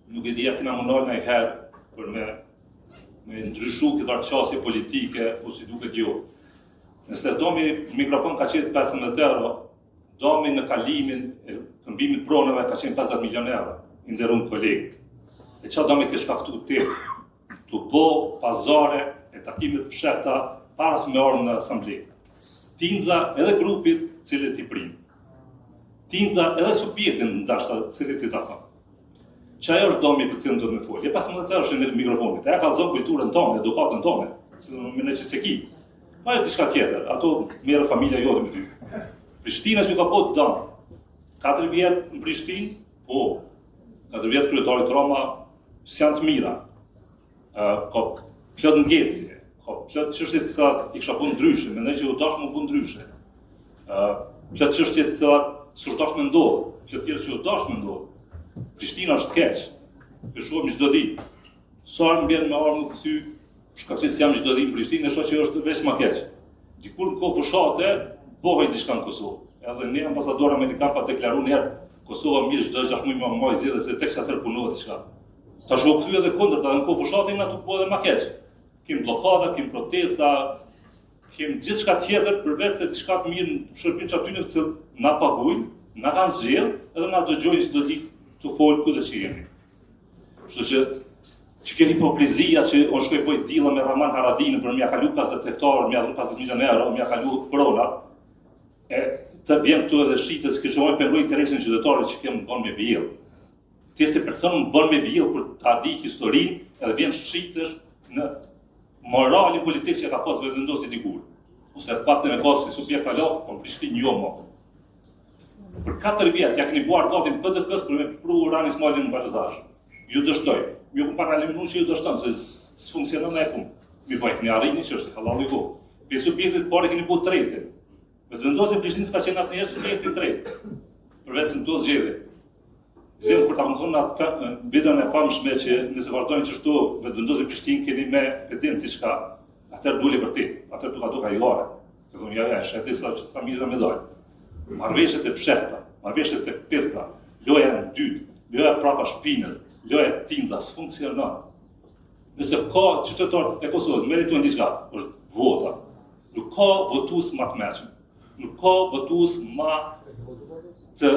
nuk e di a kena munduar në herë për me ndryshu këtë qartësje politike, po si duket jo. Nëse domi mikrofon ka qenë 15 euro, domi në kalimin e këmbimit pronave ka qenë 50 milion euro, i nderuar kolegë. E çfarë domi të shkaktu ti? Të bo pazare e takimet fshehta para se me orën në asamble. Tinza edhe grupit cilët i prim. Tinza edhe subjektin ndashta cilët i takon. Çajo është domi për cilën do të më folë. 15 euro është në mikrofonit. Ajo ka zonë kulturën tonë, edukatën tonë, se më në që se ki. Pa e diçka tjetër, ato merë familja jote me ty. Prishtina që ka po të danë. 4 vjetë në Prishtinë, po. 4 vjetë kryetarit Roma, s'janë të mira. Ka plot ngecje, ka plot çështje të cilat i kisha punë ndryshe, mendoj që u dash më punë ndryshe. Plot çështje të cilat s'u dash më ndodh, plot tjerë që u dash më ndodh. Prishtina është keq. E shohim çdo ditë. Sa më vjen me armë këthy, shkak se jam çdo ditë në Prishtinë, e shoh që është veç më keq. Dikur në kohë fushate, bëhej diçka në Kosovë. Edhe ne ambasador amerikan pa deklaruar një herë Kosova mirë çdo 6 muaj më moj zgjedhje se tek sa tërë punohet diçka. Tash u kthye edhe kundër, në kohë fushate na tu po edhe më keq. Kim bllokada, kim protesta, kim gjithçka tjetër përveç se diçka të mirë në shërbim çatyne që na paguajnë, na kanë zgjedh, edhe na dëgjojnë çdo ditë të folë ku dhe që jemi. Kështu që ke hipokrizia që unë shkoj pojt dila me Raman Haradinën për mja kalu 50 hektarë, mja dhru 50 milion euro, mja kalu pronat, e të vjen këtu edhe shitës, që ojë përroj interesin qytetarëve që kemë më bënë me bjellë. Ti si person më bënë me bjellë për ta di historinë, edhe vjen shitësh në morali politik që ka pas vetëvendosi dikur. Ose të pak të me pasë si subjekt alok, po në Prishtinë jo më. Për 4 vjetë, ja keni buar gatin PDK-s për me pru Rani Ismailin në balotazh. Ju dështoj. Ju ku para eliminu që ju dështon, se s'funksionon në e punë. Mi bëjt, një arrini që është, halal i go. Për subjektit pare keni bu tretin. Vetëvendosi Prishtinë s'ka qenë asnjëherë subjekti tret. Përveç në to zgjedhje. Zemë kur ta thonë në videon e pamshme që nëse vazhdojnë që shtu vetëvendosi Prishtinë keni me pedin diçka, atëherë duli vërtet. Atëherë duka jare. Të thonë ja, sheti sa mirë me dojë. Marrëveshjet e fshehta, marrëveshjet e pesta, loja në dytë, loja prapa shpinës, loja tinza, s'funksionon. Nëse ka qytetar e Kosovës meritojnë diçka, është vota. Nuk ka votues më të mëshëm. Nuk ka votues më të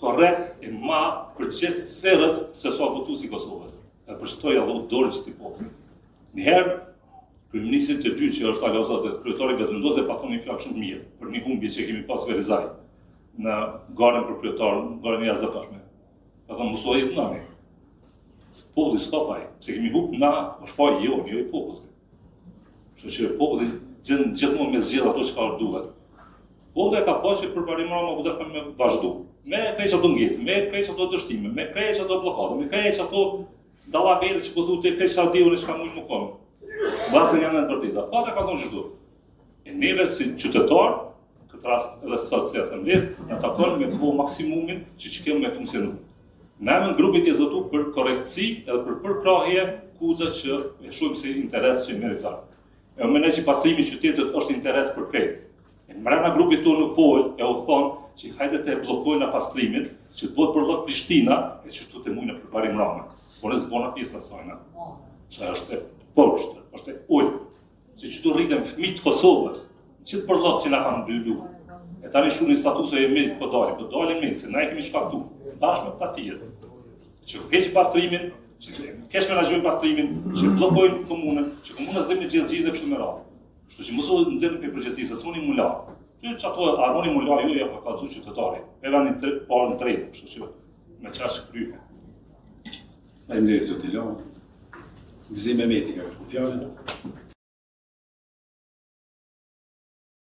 korrekt e më përgjithë sferës se sa votuesi i Kosovës. E përshtoj Allah dorën që ti po. Njëherë kryeministri të dy që është Aloza dhe kryetari vetëvendos dhe pa thonë një fjalë shumë mirë për një humbje që kemi pas Verizaj në garën për kryetarën, garën e jashtëzakonshme. Ka thonë mos u jep nani. Populli s'ka faj, pse kemi humbur na, është faji jo i popullit. Kështu që populli gjithmonë me zgjedh ato çka duhet. Populli ka pasur që përparim Roma u dha me vazhdu. Me kreç ato ngecë, me kreç ato dështime, me kreç ato bllokade, me kreç ato dallavere që po thotë kreç audion që ka mund më kon. Basë janë në partida, pa të ka thonë gjithu. E neve si qytetar, këtë rast edhe sot si asambles, në takon me po maksimumin që kemë me funksionu. Ne në grupit e zotu për korektësi edhe për përkrahje kuda që e shumë si interes që meritar. E më që pastrimi qytetet është interes për krejt. E mrena grupit tonë në folë e u thonë që hajde të blokojnë pastrimin, që të bëtë përllot Prishtina e që të mujnë për parim Rama. Por e zbona pjesa sajna. Që është poshtë, është e ullë, që që të rritëm fëmijë të Kosovës, që të përllot që na kanë mbyllu. E tani shumë një statusë e me po dalin me, se na e kemi shkaktu, bashkë me këta tjerë. Që keq pastrimin, që keq menaxhojnë pastrimin, që bllokojnë komunën, që komuna s'dhem në gjëzhi dhe kështu me radhë. Kështu që mos u nxjerrin për përgjegjësi, se s'muni mula. Ty çato harmoni mula ju ja ka kallzu qytetari. E vani parë në tretë, kështu që me çash kryhe. Faleminderit zoti Lon. Gëzim Mehmeti ka kështu fjalën.